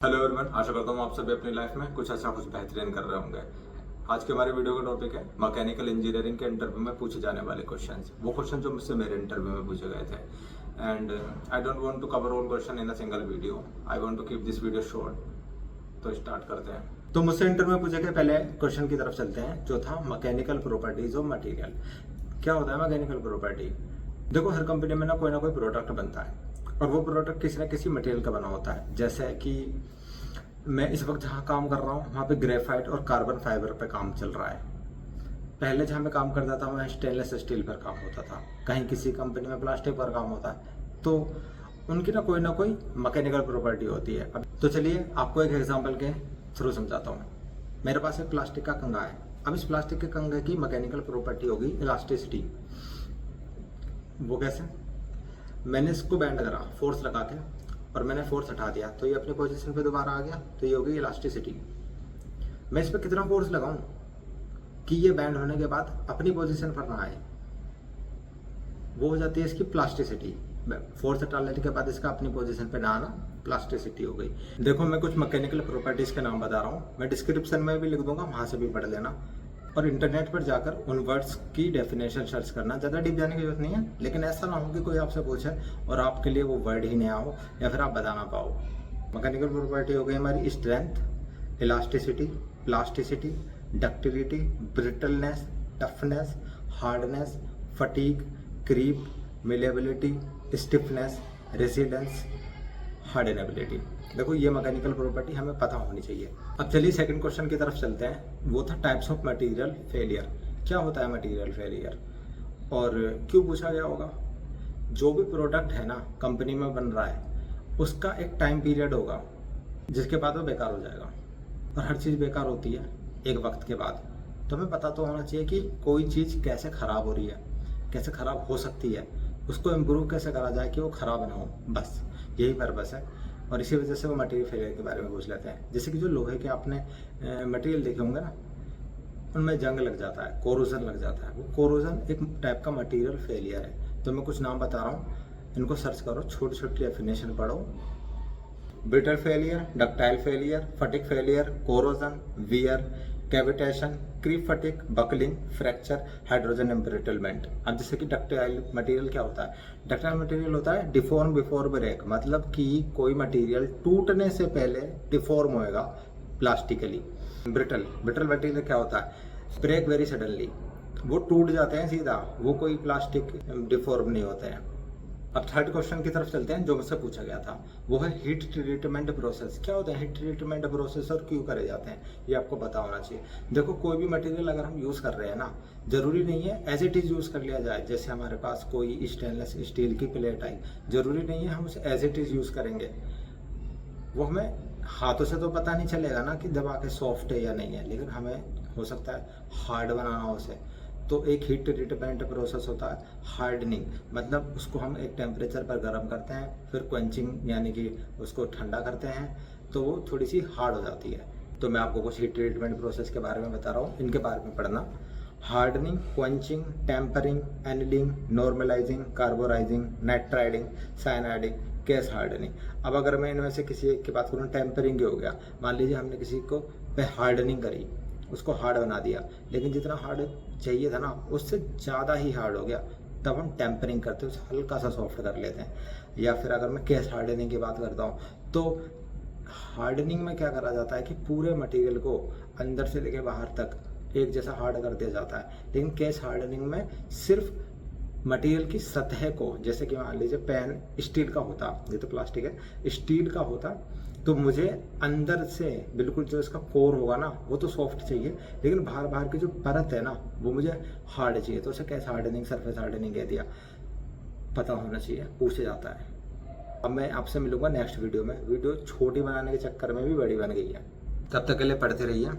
Hello everyone, आशा करता हूँ आप सभी अपनी लाइफ में कुछ अच्छा कुछ बेहतरीन कर रहे होंगे। आज के हमारे वीडियो का टॉपिक है मैकेनिकल इंजीनियरिंग के इंटरव्यू में पूछे जाने वाले क्वेश्चंस। वो क्वेश्चन जो मुझसे मेरे इंटरव्यू में पूछे गए थे। And I don't want to cover all question in a single video. I want to keep this video short. तो स्टार्ट करते हैं। तो मुझसे इंटरव्यू में पूछे गए पहले क्वेश्चन की तरफ चलते हैं, जो था मैकेनिकल प्रॉपर्टीज ऑफ मटीरियल। क्या होता है मैकेनिकल प्रॉपर्टी? देखो, हर कंपनी में ना कोई प्रोडक्ट बनता है और वो प्रोडक्ट किसी ना किसी मटेरियल का बना होता है। जैसे कि मैं इस वक्त जहाँ काम कर रहा हूँ वहाँ पे ग्रेफाइट और कार्बन फाइबर पे काम चल रहा है। पहले जहाँ मैं काम करता था वहाँ स्टेनलेस स्टील पर काम होता था, कहीं किसी कंपनी में प्लास्टिक पर काम होता है। तो उनकी ना कोई मैकेनिकल प्रॉपर्टी होती है। अब तो चलिए आपको एक एग्जांपल के थ्रू समझाता हूँ। मेरे पास एक प्लास्टिक का कंगा है। अब इस प्लास्टिक के कंगे की मैकेनिकल प्रॉपर्टी होगी इलास्टिसिटी। वो कैसे? मैंने इसको बैंड करा फोर्स लगा के और मैंने फोर्स हटा दिया तो ये अपनी पोजीशन पे दोबारा आ गया, तो ये होगी इलास्टिसिटी। मैं इस पर कितना फोर्स लगाऊं कि ये बैंड होने के बाद अपनी पोजीशन पर ना आए, वो हो जाती है इसकी प्लास्टिसिटी। फोर्स हटा लेने के बाद इसका अपनी पोजीशन पे ना आना, प्लास्टिसिटी हो गई। देखो, मैं कुछ मैकेनिकल प्रॉपर्टीज के नाम बता रहा हूँ, मैं डिस्क्रिप्शन में भी लिख दूंगा, वहां से भी पढ़ लेना। और इंटरनेट पर जाकर उन वर्ड्स की डेफिनेशन सर्च करना। ज़्यादा डीप जाने की जरूरत नहीं है, लेकिन ऐसा ना हो कि कोई आपसे पूछे और आपके लिए वो वर्ड ही नया हो या फिर आप बता ना पाओ। मैकेनिकल प्रॉपर्टी हो गई हमारी strength, elasticity, plasticity, ductility, brittleness, toughness, hardness, fatigue, creep, malleability, stiffness, resilience, hardenability. देखो, ये मैकेनिकल प्रॉपर्टी हमें पता होनी चाहिए। अब चलिए सेकंड क्वेश्चन की तरफ चलते हैं। वो था टाइप्स ऑफ मटेरियल फेलियर। क्या होता है मटेरियल फेलियर और क्यों पूछा गया होगा? जो भी प्रोडक्ट है ना कंपनी में बन रहा है, उसका एक टाइम पीरियड होगा जिसके बाद वो बेकार हो जाएगा। और हर चीज़ बेकार होती है एक वक्त के बाद। तो हमें पता तो होना चाहिए कि कोई चीज़ कैसे ख़राब हो रही है, कैसे ख़राब हो सकती है, उसको इम्प्रूव कैसे करा जाए कि वो ख़राब ना हो। बस यही पर्पस है। और इसी वजह से वो मटेरियल फेलियर के बारे में पूछ लेते हैं। जैसे कि जो लोहे के आपने मटेरियल देखे होंगे ना, उनमें जंग लग जाता है, कोरोजन लग जाता है। वो कोरोजन एक टाइप का मटेरियल फेलियर है। तो मैं कुछ नाम बता रहा हूँ, इनको सर्च करो, छोटी छोटी डेफिनेशन पढ़ो। Brittle failure, ductile failure, fatigue failure, corrosion, wear, cavitation, creep fatigue, buckling, fracture, hydrogen embrittlement. अब जैसे कि डक्टाइल मटेरियल क्या होता है? डक्टाइल मटेरियल होता है डिफॉर्म बिफोर ब्रेक, मतलब कि कोई मटेरियल टूटने से पहले डिफॉर्म होएगा प्लास्टिकली। ब्रिटल मटेरियल क्या होता है? ब्रेक वेरी सडनली, वो टूट जाते हैं सीधा, वो कोई प्लास्टिक डिफॉर्म नहीं होते हैं। अब थर्ड क्वेश्चन की तरफ चलते हैं, जो मुझसे पूछा गया था। वो है हीट ट्रीटमेंट प्रोसेस। क्या होता है हीट ट्रीटमेंट प्रोसेस और क्यों करे जाते हैं, ये आपको पता होना चाहिए। देखो, कोई भी मटेरियल अगर हम यूज़ कर रहे हैं ना, जरूरी नहीं है एज इट इज़ यूज़ कर लिया जाए। जैसे हमारे पास कोई स्टेनलेस स्टील की प्लेट आई, जरूरी नहीं है हम उसे एज इट इज़ यूज़ करेंगे। वो हमें हाथों से तो पता नहीं चलेगा ना कि दबा के सॉफ्ट है या नहीं है, लेकिन हमें हो सकता है हार्ड बनाना उसे। तो एक हीट ट्रीटमेंट प्रोसेस होता है हार्डनिंग, मतलब उसको हम एक टेम्परेचर पर गर्म करते हैं, फिर क्वेंचिंग यानी कि उसको ठंडा करते हैं, तो वो थोड़ी सी हार्ड हो जाती है। तो मैं आपको कुछ हीट ट्रीटमेंट प्रोसेस के बारे में बता रहा हूँ, इनके बारे में पढ़ना। Hardening, quenching, tempering, annealing, normalising, carburising, nitriding, cyaniding, case hardening. अब अगर मैं इनमें से किसी एक की बात करूँ, टेम्परिंग हो गया। मान लीजिए हमने किसी को पे हार्डनिंग करी, उसको हार्ड बना दिया, लेकिन जितना हार्ड चाहिए था ना उससे ज़्यादा ही हार्ड हो गया, तब हम टेम्परिंग करते हैं, उसे हल्का सा सॉफ्ट कर लेते हैं। या फिर अगर मैं केस हार्डनिंग की बात करता हूँ, तो हार्डनिंग में क्या करा जाता है कि पूरे मटेरियल को अंदर से लेके बाहर तक एक जैसा हार्ड कर दिया जाता है। लेकिन केस हार्डनिंग में सिर्फ मटेरियल की सतह को, जैसे कि मान लीजिए पेन स्टील का होता, ये तो प्लास्टिक है, स्टील का होता, तो मुझे अंदर से बिल्कुल जो इसका कोर होगा ना वो तो सॉफ्ट चाहिए, लेकिन बाहर बाहर की जो परत है ना वो मुझे हार्ड चाहिए। तो उसे कैसे हार्डनिंग, सरफेस हार्डनिंग कह दिया। पता होना चाहिए, पूछे जाता है। अब मैं आपसे मिलूंगा नेक्स्ट वीडियो में। वीडियो छोटी बनाने के चक्कर में भी बड़ी बन गई है। तब तक के लिए पढ़ते रहिए।